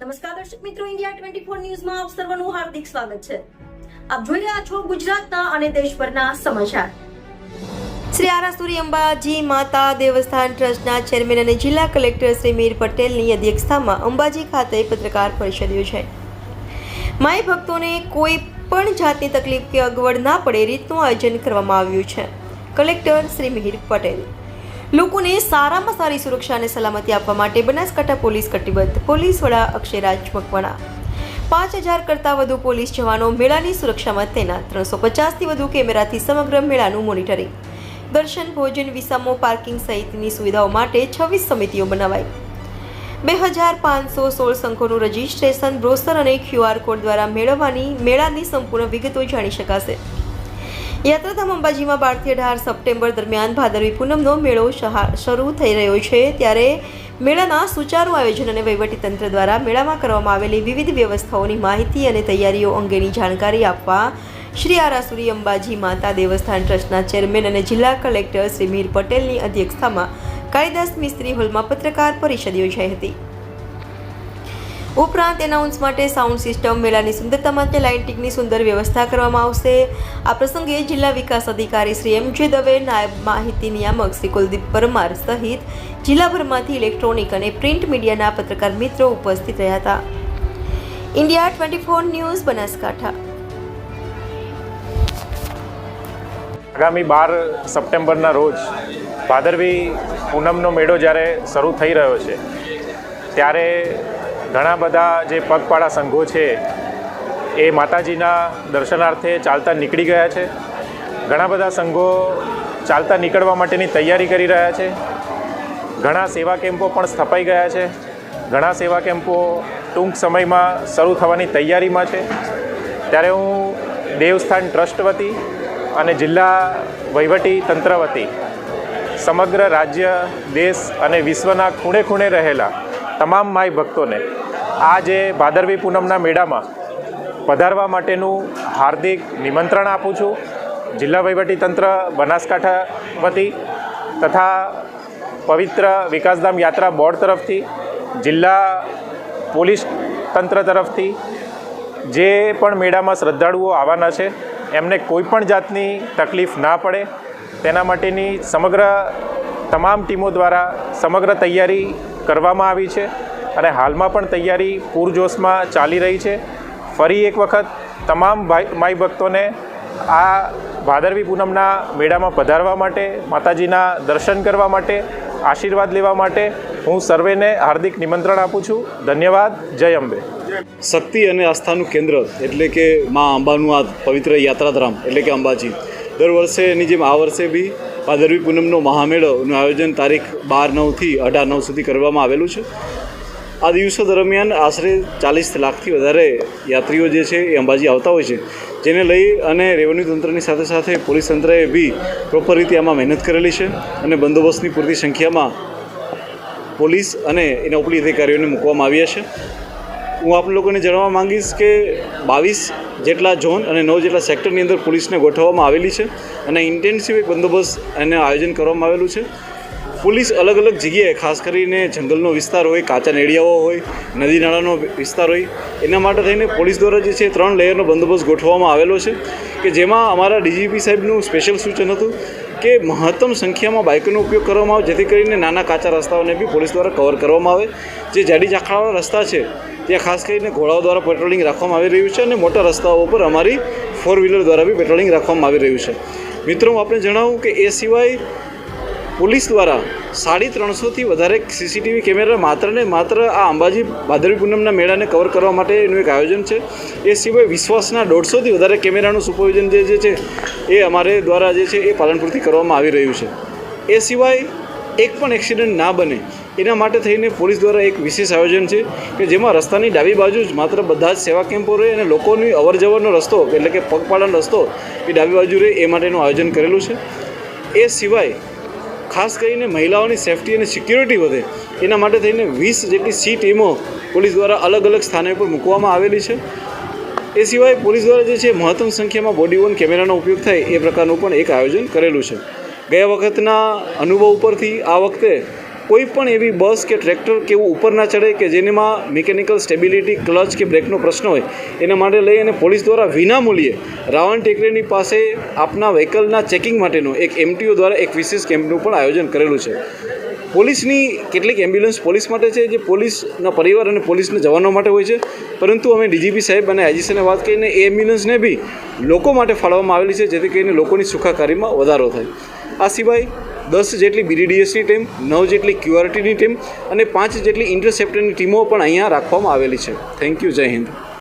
નમસ્કાર દર્શક મિત્રો, ઇન્ડિયા 24 ન્યૂઝમાં આપ સર્વનું હાર્દિક સ્વાગત છે। આપ જોઈ રહ્યા છો ગુજરાતના અને દેશભરના સમાચાર। શ્રી આરાસુરી અંબાજી માતા દેવસ્થાન ટ્રસ્ટના ચેરમેન અને જિલ્લા કલેક્ટર શ્રી મીર પટેલની અધ્યક્ષતામાં અંબાજી ખાતે પત્રકાર પરિષદ યોજાઈ। માય ભક્તોને કોઈ પણ જાતની તકલીફ કે અગવડ ના પડે રીતનું આયોજન કરવામાં આવ્યું છે। કલેક્ટર શ્રી મીર પટેલ લોકોને સારામાં સારી સુરક્ષા અને સલામતી આપવા માટે બનાસકાંઠા પોલીસ કટિબદ્ધ। પોલીસ વડા અક્ષયરાજ મકવાણા 5000 કરતાં વધુ પોલીસ જવાનો મેળાની સુરક્ષામાં તૈનાત। 350થી વધુ કેમેરાથી સમગ્ર મેળાનું મોનિટરિંગ। દર્શન, ભોજન, વિસામો, પાર્કિંગ સહિતની સુવિધાઓ માટે 26 સમિતિઓ બનાવાઈ। 2516 સંઘોનું રજીસ્ટ્રેશન, બ્રોશર અને QR કોડ દ્વારા મેળાની સંપૂર્ણ વિગતો જાણી શકાશે। યાત્રાધામ અંબાજીમાં 12 થી 18 સપ્ટેમ્બર દરમિયાન ભાદરવી પૂનમનો મેળો શરૂ થઈ રહ્યો છે, ત્યારે મેળાના સુચારુ આયોજન અને વહીવટીતંત્ર દ્વારા મેળામાં કરવામાં આવેલી વિવિધ વ્યવસ્થાઓની માહિતી અને તૈયારીઓ અંગેની જાણકારી આપવા શ્રી આરાસુરી અંબાજી માતા દેવસ્થાન ટ્રસ્ટના ચેરમેન અને જિલ્લા કલેક્ટર શ્રી મીર પટેલની અધ્યક્ષતામાં કાલિદાસ મિસ્ત્રી હોલમાં પત્રકાર પરિષદ યોજાઈ હતી। ઉપરાંત એનાઉન્સ માટે સાઉન્ડ સિસ્ટમ, મેળાની સુંદરતા માટે લાઇટિંગની સુંદર વ્યવસ્થા કરવામાં આવશે। આ પ્રસંગે જિલ્લા વિકાસ અધિકારી શ્રી MJ દવે, નાયબ માહિતી નિયામક શ્રી કુલદીપ પરમાર સહિત જિલ્લાભરમાંથી ઇલેક્ટ્રોનિક અને પ્રિન્ટ મીડિયાના પત્રકાર મિત્રો ઉપસ્થિત રહ્યા હતા। India 24 news Banaskantha. આગામી 12 સપ્ટેમ્બરના રોજ ભાદરવી પૂનમનો મેળો જ્યારે શરૂ થઈ રહ્યો છે, ત્યારે ઘણા બધા જે પગપાળા સંઘો છે એ માતાજીના દર્શનાર્થે ચાલતા નીકળી ગયા છે। ઘણા બધા સંઘો ચાલતા નીકળવા માટેની તૈયારી કરી રહ્યા છે। ઘણા સેવા કેમ્પો પણ સ્થપાઈ ગયા છે। ઘણા સેવા કેમ્પો ટૂંક સમયમાં શરૂ થવાની તૈયારીમાં છે। ત્યારે હું દેવસ્થાન ટ્રસ્ટ વતી અને જિલ્લા વહીવટી તંત્ર વતી સમગ્ર રાજ્ય, દેશ અને વિશ્વના ખૂણે ખૂણે રહેલા તમામ માઈ ભક્તોને આ જે ભાદરવી પૂનમના મેળામાં પધારવા માટેનું હાર્દિક નિમંત્રણ આપું છું। જિલ્લા વહીવટીતંત્ર બનાસકાંઠા વતી તથા પવિત્ર વિકાસધામ યાત્રા બોર્ડ તરફથી, જિલ્લા પોલીસ તંત્ર તરફથી જે પણ મેળામાં શ્રદ્ધાળુઓ આવવાના છે એમને કોઈ પણ જાતની તકલીફ ના પડે તેના માટેની સમગ્ર તમામ ટીમો દ્વારા સમગ્ર તૈયારી કરવામાં આવી છે અને હાલમાં પણ તૈયારી પૂરજોશમાં ચાલી રહી છે। ફરી એક વખત તમામ માઈ ભક્તોને આ ભાદરવી પૂનમના મેળામાં પધારવા માટે, માતાજીના દર્શન કરવા માટે, આશીર્વાદ લેવા માટે હું સર્વેને હાર્દિક નિમંત્રણ આપું છું। ધન્યવાદ। જય અંબે। શક્તિ અને આસ્થાનું કેન્દ્ર એટલે કે મા અંબાનું આ પવિત્ર યાત્રાધામ એટલે કે અંબાજી દર વર્ષે એની જેમ આ વર્ષે બી ભાદરવી પૂનમનો મહામેળોનું આયોજન તારીખ 12/9 થી 18/9 સુધી કરવામાં આવેલું છે। આ દિવસો દરમિયાન આશરે 40 લાખથી વધારે યાત્રીઓ જે છે એ અંબાજી આવતા હોય છે, જેને લઈ અને રેવન્યુ તંત્રની સાથે સાથે પોલીસ તંત્રએ બી પ્રોપર રીતે આમાં મહેનત કરેલી છે અને બંદોબસ્તની પૂરતી સંખ્યામાં પોલીસ અને એના ઉપરી અધિકારીઓને મૂકવામાં આવ્યા છે। હું આપ લોકોને જણાવવા માંગીશ કે 22 જેટલા ઝોન અને 9 જેટલા સેક્ટરની અંદર પોલીસને ગોઠવવામાં આવેલી છે અને ઇન્ટેન્સિવ એક બંદોબસ્ત અને આયોજન કરવામાં આવેલું છે। પોલીસ અલગ અલગ જગ્યાએ, ખાસ કરીને જંગલનો વિસ્તાર હોય, કાચા નેડિયાઓ હોય, નદી નાળાનો વિસ્તાર હોય, એના માટે થઈને પોલીસ દ્વારા જે છે 3 લેયરનો બંદોબસ્ત ગોઠવવામાં આવેલો છે કે જેમાં અમારા DGP સાહેબનું સ્પેશિયલ સૂચન હતું કે મહત્તમ સંખ્યામાં બાઇકોનો ઉપયોગ કરવામાં આવે, જેથી કરીને નાના કાચા રસ્તાઓને બી પોલીસ દ્વારા કવર કરવામાં આવે। જે જાડી ઝાંખરાવાળા રસ્તા છે ત્યાં ખાસ કરીને ઘોડાઓ દ્વારા પેટ્રોલિંગ રાખવામાં આવી રહ્યું છે અને મોટા રસ્તાઓ ઉપર અમારી 4 વ્હીલર દ્વારા બી પેટ્રોલિંગ રાખવામાં આવી રહ્યું છે। મિત્રો, હું આપને જણાવું કે એ સિવાય પોલીસ દ્વારા 350થી વધારે CCTV કેમેરા માત્ર ને માત્ર આ અંબાજી ભાદરવી પૂનમના મેળાને કવર કરવા માટેનું એક આયોજન છે। એ સિવાય વિશ્વાસના 150થી વધારે કેમેરાનું સુપરવિઝન જે છે એ અમારે દ્વારા જે છે એ પાલનપુરથી કરવામાં આવી રહ્યું છે। એ સિવાય એક પણ એક્સિડન્ટ ના બને એના માટે થઈને પોલીસ દ્વારા એક વિશેષ આયોજન છે કે જેમાં રસ્તાની ડાબી બાજુ જ માત્ર બધા જ સેવા કેમ્પો રહે અને લોકોની અવરજવરનો રસ્તો એટલે કે પગપાળાનો રસ્તો એ ડાબી બાજુ રહે એ માટેનું આયોજન કરેલું છે। એ સિવાય ખાસ કરીને મહિલાઓની સેફટી અને સિક્યુરિટી વધે એના માટે થઈને 20 જેટલી સી ટીમો પોલીસ દ્વારા અલગ અલગ સ્થાને પર મૂકવામાં આવેલી છે। એ સિવાય પોલીસ દ્વારા જે છે મહત્તમ સંખ્યામાં બોડી વોર્ન કેમેરાનો ઉપયોગ થાય એ પ્રકારનું પણ એક આયોજન કરેલું છે। ગયા વખતના અનુભવ ઉપરથી આ વખતે કોઈ પણ એવી બસ કે ટ્રેક્ટર કે એવું ઉપર ના ચડે કે જેનામાં મિકેનિકલ સ્ટેબિલિટી ક્લચ કે બ્રેકનો પ્રશ્ન હોય એના માટે લઈ અને પોલીસ દ્વારા વિનામૂલ્યે રાવણ ટેકરીની પાસે આપના વ્હીકલના ચેકિંગ માટેનું એક MTO દ્વારા એક વિશેષ કેમ્પનું પણ આયોજન કરેલું છે. પોલીસની કેટલીક એમ્બ્યુલન્સ પોલીસ માટે છે, જે પોલીસના પરિવાર અને પોલીસના જવાનો માટે હોય છે, પરંતુ અમે DGP સાહેબ અને IGCને વાત કરીને એ એમ્બ્યુલન્સને બી લોકો માટે ફાળવવામાં આવેલી છે, જેથી કરીને લોકોની સુખાકારીમાં વધારો થાય. આ સિવાય 10 જેટલી BDDSની ટીમ, 9 જેટલી QRTની ટીમ અને 5 જેટલી ઇન્ટરસેપ્ટરની ટીમો પણ અહીંયા રાખવામાં આવેલી છે. Thank you. જય હિન્દ.